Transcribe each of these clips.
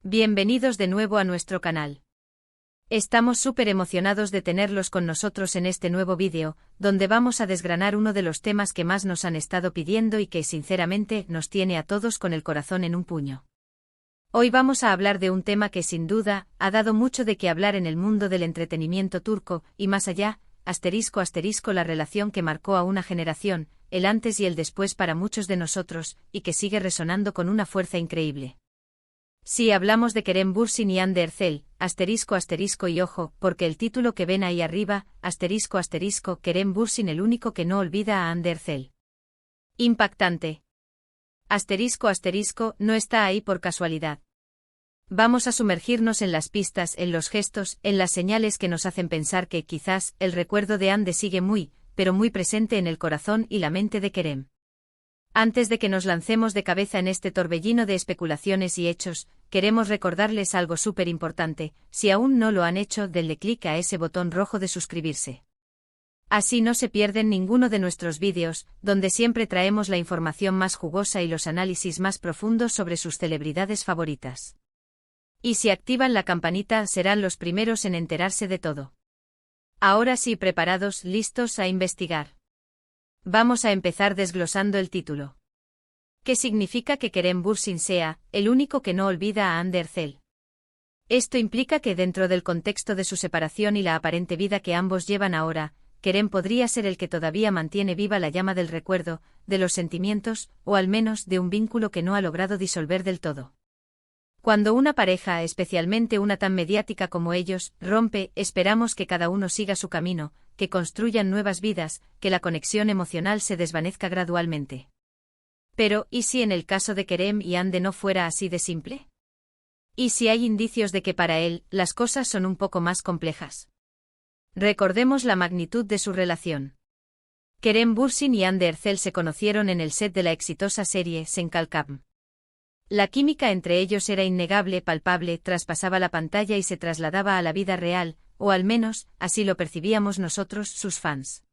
Bienvenidos de nuevo a nuestro canal. Estamos súper emocionados de tenerlos con nosotros en este nuevo vídeo, donde vamos a desgranar uno de los temas que más nos han estado pidiendo y que sinceramente nos tiene a todos con el corazón en un puño. Hoy vamos a hablar de un tema que sin duda ha dado mucho de qué hablar en el mundo del entretenimiento turco, y más allá, la relación que marcó a una generación, el antes y el después para muchos de nosotros, y que sigue resonando con una fuerza increíble. Sí, hablamos de Kerem Bürsin y Hande Erçel, y ojo, porque el título que ven ahí arriba, Kerem Bürsin, el único que no olvida a Hande Erçel. Impactante. No está ahí por casualidad. Vamos a sumergirnos en las pistas, en los gestos, en las señales que nos hacen pensar que, quizás, el recuerdo de Hande sigue muy, pero muy presente en el corazón y la mente de Kerem. Antes de que nos lancemos de cabeza en este torbellino de especulaciones y hechos, queremos recordarles algo súper importante: si aún no lo han hecho, denle clic a ese botón rojo de suscribirse. Así no se pierden ninguno de nuestros vídeos, donde siempre traemos la información más jugosa y los análisis más profundos sobre sus celebridades favoritas. Y si activan la campanita, serán los primeros en enterarse de todo. Ahora sí, preparados, listos a investigar. Vamos a empezar desglosando el título. ¿Qué significa que Kerem Bürsin sea el único que no olvida a Hande Erçel? Esto implica que dentro del contexto de su separación y la aparente vida que ambos llevan ahora, Kerem podría ser el que todavía mantiene viva la llama del recuerdo, de los sentimientos, o al menos de un vínculo que no ha logrado disolver del todo. Cuando una pareja, especialmente una tan mediática como ellos, rompe, esperamos que cada uno siga su camino, que construyan nuevas vidas, que la conexión emocional se desvanezca gradualmente. Pero, ¿y si en el caso de Kerem y Hande no fuera así de simple? ¿Y si hay indicios de que para él, las cosas son un poco más complejas? Recordemos la magnitud de su relación. Kerem Bürsin y Hande Erçel se conocieron en el set de la exitosa serie Sen Kalkam. La química entre ellos era innegable, palpable, traspasaba la pantalla y se trasladaba a la vida real, o al menos, así lo percibíamos nosotros, sus fans.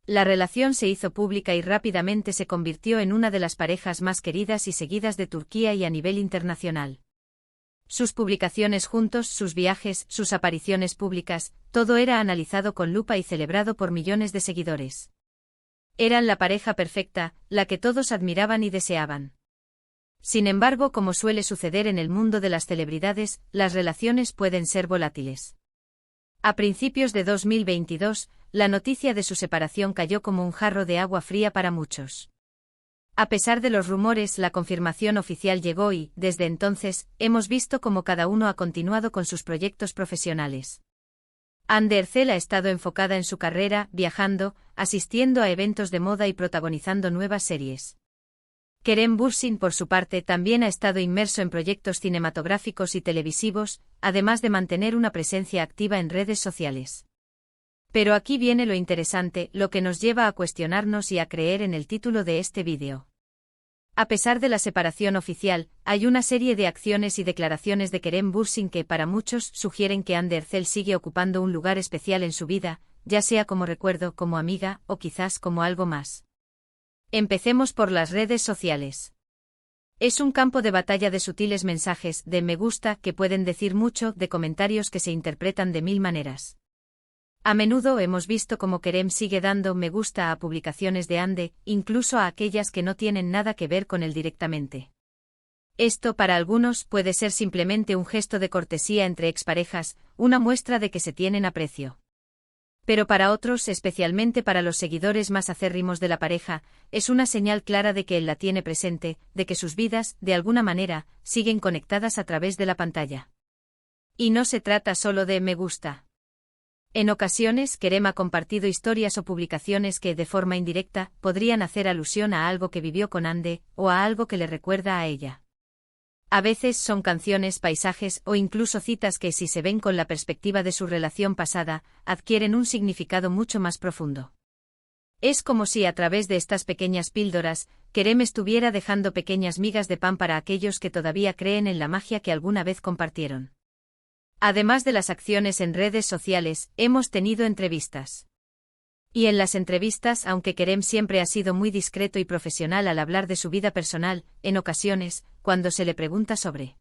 La relación se hizo pública y rápidamente se convirtió en una de las parejas más queridas y seguidas de Turquía y a nivel internacional. Sus publicaciones juntos, sus viajes, sus apariciones públicas, todo era analizado con lupa y celebrado por millones de seguidores. Eran la pareja perfecta, la que todos admiraban y deseaban. Sin embargo, como suele suceder en el mundo de las celebridades, las relaciones pueden ser volátiles. A principios de 2022, la noticia de su separación cayó como un jarro de agua fría para muchos. A pesar de los rumores, la confirmación oficial llegó y, desde entonces, hemos visto cómo cada uno ha continuado con sus proyectos profesionales. Hande Erçel ha estado enfocada en su carrera, viajando, asistiendo a eventos de moda y protagonizando nuevas series. Kerem Bürsin, por su parte, también ha estado inmerso en proyectos cinematográficos y televisivos, además de mantener una presencia activa en redes sociales. Pero aquí viene lo interesante, lo que nos lleva a cuestionarnos y a creer en el título de este vídeo. A pesar de la separación oficial, hay una serie de acciones y declaraciones de Kerem Bürsin que para muchos sugieren que Hande Erçel sigue ocupando un lugar especial en su vida, ya sea como recuerdo, como amiga, o quizás como algo más. Empecemos por las redes sociales. Es un campo de batalla de sutiles mensajes, de me gusta, que pueden decir mucho, de comentarios que se interpretan de mil maneras. A menudo hemos visto cómo Kerem sigue dando me gusta a publicaciones de Hande, incluso a aquellas que no tienen nada que ver con él directamente. Esto para algunos puede ser simplemente un gesto de cortesía entre exparejas, una muestra de que se tienen aprecio. Pero para otros, especialmente para los seguidores más acérrimos de la pareja, es una señal clara de que él la tiene presente, de que sus vidas, de alguna manera, siguen conectadas a través de la pantalla. Y no se trata solo de me gusta. En ocasiones, Kerem ha compartido historias o publicaciones que, de forma indirecta, podrían hacer alusión a algo que vivió con Hande, o a algo que le recuerda a ella. A veces son canciones, paisajes o incluso citas que, si se ven con la perspectiva de su relación pasada, adquieren un significado mucho más profundo. Es como si a través de estas pequeñas píldoras, Kerem estuviera dejando pequeñas migas de pan para aquellos que todavía creen en la magia que alguna vez compartieron. Además de las acciones en redes sociales, hemos tenido entrevistas. Y en las entrevistas, aunque Kerem siempre ha sido muy discreto y profesional al hablar de su vida personal, en ocasiones, cuando se le pregunta sobre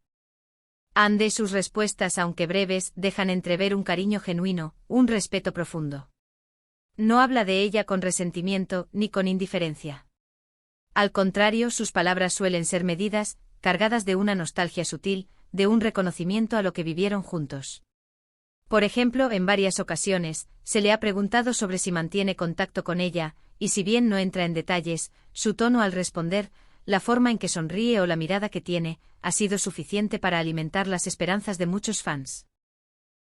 Ande sus respuestas, aunque breves, dejan entrever un cariño genuino, un respeto profundo. No habla de ella con resentimiento ni con indiferencia. Al contrario, sus palabras suelen ser medidas, cargadas de una nostalgia sutil, de un reconocimiento a lo que vivieron juntos. Por ejemplo, en varias ocasiones, se le ha preguntado sobre si mantiene contacto con ella, y si bien no entra en detalles, su tono al responder, la forma en que sonríe o la mirada que tiene, ha sido suficiente para alimentar las esperanzas de muchos fans.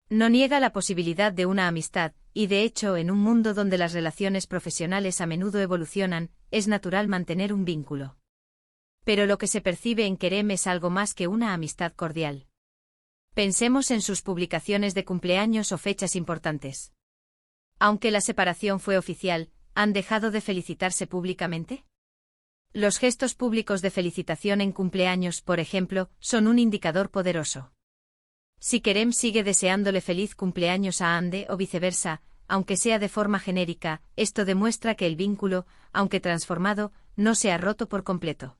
No niega la posibilidad de una amistad, y de hecho, en un mundo donde las relaciones profesionales a menudo evolucionan, es natural mantener un vínculo. Pero lo que se percibe en Kerem es algo más que una amistad cordial. Pensemos en sus publicaciones de cumpleaños o fechas importantes. Aunque la separación fue oficial, ¿han dejado de felicitarse públicamente? Los gestos públicos de felicitación en cumpleaños, por ejemplo, son un indicador poderoso. Si Kerem sigue deseándole feliz cumpleaños a Hande o viceversa, aunque sea de forma genérica, esto demuestra que el vínculo, aunque transformado, no se ha roto por completo.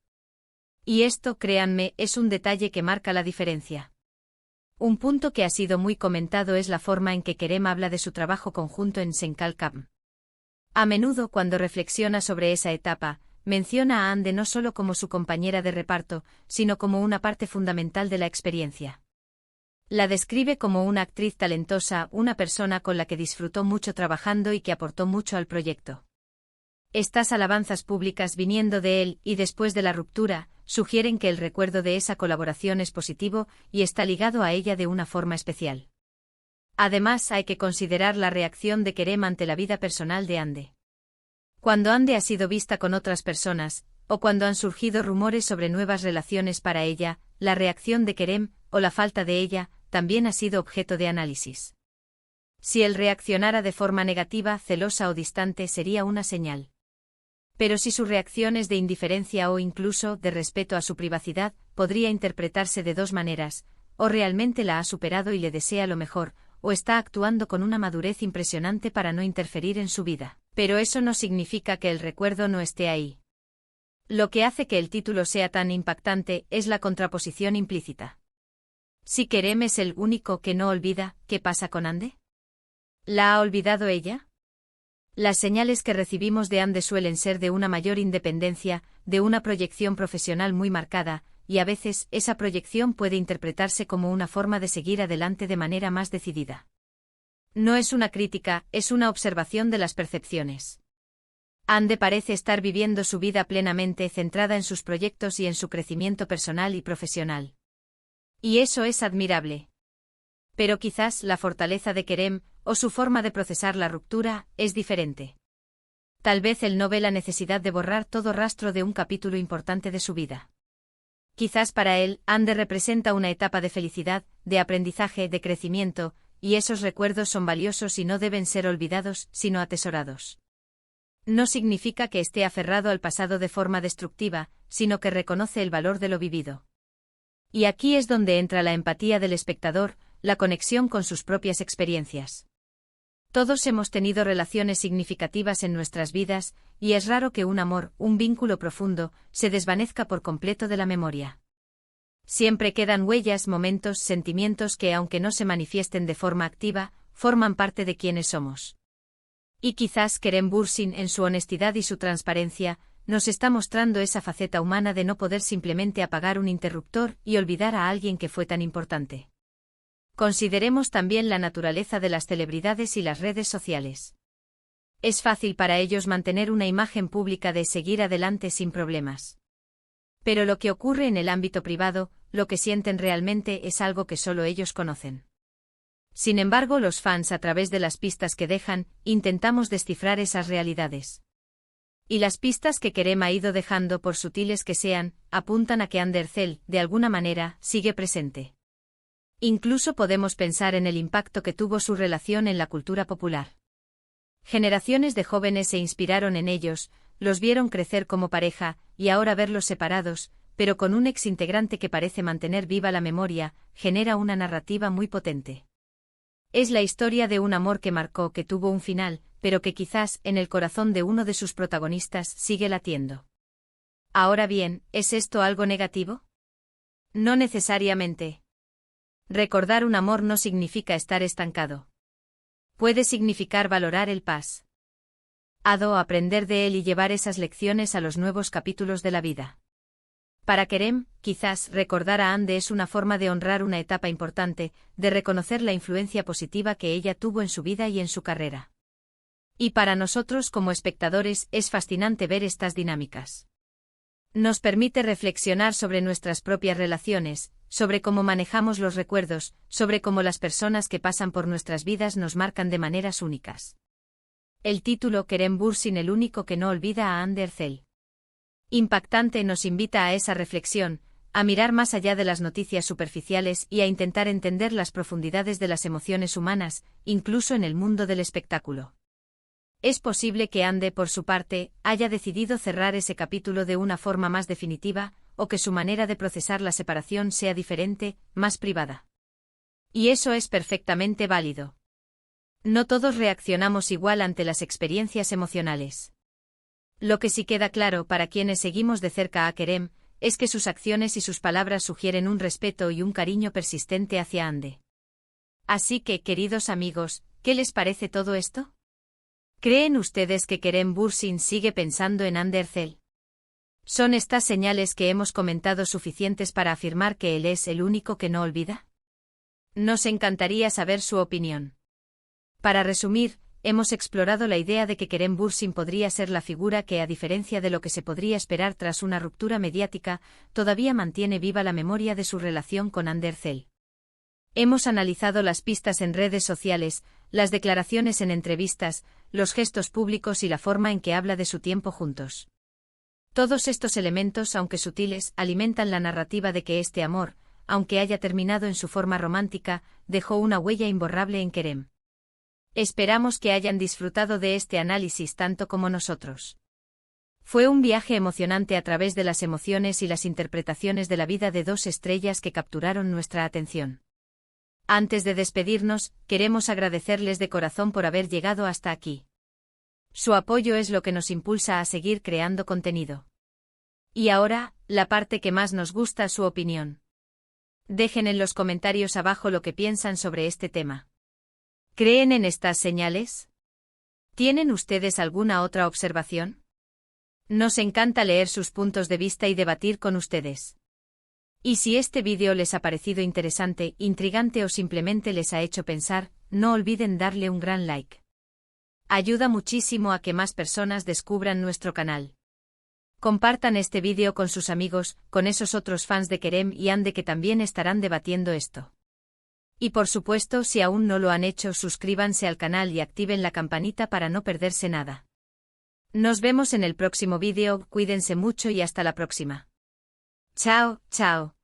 Y esto, créanme, es un detalle que marca la diferencia. Un punto que ha sido muy comentado es la forma en que Kerem habla de su trabajo conjunto en Senkalkam. A menudo, cuando reflexiona sobre esa etapa, menciona a Hande no solo como su compañera de reparto, sino como una parte fundamental de la experiencia. La describe como una actriz talentosa, una persona con la que disfrutó mucho trabajando y que aportó mucho al proyecto. Estas alabanzas públicas viniendo de él, y después de la ruptura, sugieren que el recuerdo de esa colaboración es positivo y está ligado a ella de una forma especial. Además, hay que considerar la reacción de Kerem ante la vida personal de Hande. Cuando Hande ha sido vista con otras personas, o cuando han surgido rumores sobre nuevas relaciones para ella, la reacción de Kerem, o la falta de ella, también ha sido objeto de análisis. Si él reaccionara de forma negativa, celosa o distante, sería una señal. Pero si su reacción es de indiferencia o incluso de respeto a su privacidad, podría interpretarse de dos maneras: o realmente la ha superado y le desea lo mejor, o está actuando con una madurez impresionante para no interferir en su vida. Pero eso no significa que el recuerdo no esté ahí. Lo que hace que el título sea tan impactante es la contraposición implícita. Si Kerem es el único que no olvida, ¿qué pasa con Hande? ¿La ha olvidado ella? Las señales que recibimos de Hande suelen ser de una mayor independencia, de una proyección profesional muy marcada, y a veces esa proyección puede interpretarse como una forma de seguir adelante de manera más decidida. No es una crítica, es una observación de las percepciones. Hande parece estar viviendo su vida plenamente centrada en sus proyectos y en su crecimiento personal y profesional. Y eso es admirable. Pero quizás la fortaleza de Kerem, o su forma de procesar la ruptura, es diferente. Tal vez él no ve la necesidad de borrar todo rastro de un capítulo importante de su vida. Quizás para él, Hande representa una etapa de felicidad, de aprendizaje, de crecimiento, y esos recuerdos son valiosos y no deben ser olvidados, sino atesorados. No significa que esté aferrado al pasado de forma destructiva, sino que reconoce el valor de lo vivido. Y aquí es donde entra la empatía del espectador, la conexión con sus propias experiencias. Todos hemos tenido relaciones significativas en nuestras vidas, y es raro que un amor, un vínculo profundo, se desvanezca por completo de la memoria. Siempre quedan huellas, momentos, sentimientos que, aunque no se manifiesten de forma activa, forman parte de quienes somos. Y quizás Kerem Bürsin, en su honestidad y su transparencia, nos está mostrando esa faceta humana de no poder simplemente apagar un interruptor y olvidar a alguien que fue tan importante. Consideremos también la naturaleza de las celebridades y las redes sociales. Es fácil para ellos mantener una imagen pública de seguir adelante sin problemas. Pero lo que ocurre en el ámbito privado, lo que sienten realmente, es algo que solo ellos conocen. Sin embargo, los fans, a través de las pistas que dejan, intentamos descifrar esas realidades. Y las pistas que Kerem ha ido dejando, por sutiles que sean, apuntan a que Andercel, de alguna manera, sigue presente. Incluso podemos pensar en el impacto que tuvo su relación en la cultura popular. Generaciones de jóvenes se inspiraron en ellos, los vieron crecer como pareja, y ahora verlos separados, pero con un ex integrante que parece mantener viva la memoria, genera una narrativa muy potente. Es la historia de un amor que marcó, que tuvo un final, pero que quizás, en el corazón de uno de sus protagonistas, sigue latiendo. Ahora bien, ¿es esto algo negativo? No necesariamente. Recordar un amor no significa estar estancado. Puede significar valorar el pasado, aprender de él y llevar esas lecciones a los nuevos capítulos de la vida. Para Kerem, quizás recordar a Ande es una forma de honrar una etapa importante, de reconocer la influencia positiva que ella tuvo en su vida y en su carrera. Y para nosotros como espectadores es fascinante ver estas dinámicas. Nos permite reflexionar sobre nuestras propias relaciones, sobre cómo manejamos los recuerdos, sobre cómo las personas que pasan por nuestras vidas nos marcan de maneras únicas. El título Kerem Bürsin, el único que no olvida a Hande Erçel. Impactante, nos invita a esa reflexión, a mirar más allá de las noticias superficiales y a intentar entender las profundidades de las emociones humanas, incluso en el mundo del espectáculo. Es posible que Hande, por su parte, haya decidido cerrar ese capítulo de una forma más definitiva, o que su manera de procesar la separación sea diferente, más privada. Y eso es perfectamente válido. No todos reaccionamos igual ante las experiencias emocionales. Lo que sí queda claro para quienes seguimos de cerca a Kerem, es que sus acciones y sus palabras sugieren un respeto y un cariño persistente hacia Hande. Así que, queridos amigos, ¿qué les parece todo esto? ¿Creen ustedes que Kerem Bürsin sigue pensando en Hande Erçel? ¿Son estas señales que hemos comentado suficientes para afirmar que él es el único que no olvida? Nos encantaría saber su opinión. Para resumir, hemos explorado la idea de que Kerem Bürsin podría ser la figura que, a diferencia de lo que se podría esperar tras una ruptura mediática, todavía mantiene viva la memoria de su relación con Hande Erçel. Hemos analizado las pistas en redes sociales, las declaraciones en entrevistas, los gestos públicos y la forma en que habla de su tiempo juntos. Todos estos elementos, aunque sutiles, alimentan la narrativa de que este amor, aunque haya terminado en su forma romántica, dejó una huella imborrable en Kerem. Esperamos que hayan disfrutado de este análisis tanto como nosotros. Fue un viaje emocionante a través de las emociones y las interpretaciones de la vida de dos estrellas que capturaron nuestra atención. Antes de despedirnos, queremos agradecerles de corazón por haber llegado hasta aquí. Su apoyo es lo que nos impulsa a seguir creando contenido. Y ahora, la parte que más nos gusta, su opinión. Dejen en los comentarios abajo lo que piensan sobre este tema. ¿Creen en estas señales? ¿Tienen ustedes alguna otra observación? Nos encanta leer sus puntos de vista y debatir con ustedes. Y si este vídeo les ha parecido interesante, intrigante o simplemente les ha hecho pensar, no olviden darle un gran like. Ayuda muchísimo a que más personas descubran nuestro canal. Compartan este vídeo con sus amigos, con esos otros fans de Kerem y Hande que también estarán debatiendo esto. Y por supuesto, si aún no lo han hecho, suscríbanse al canal y activen la campanita para no perderse nada. Nos vemos en el próximo vídeo, cuídense mucho y hasta la próxima. Chao, chao.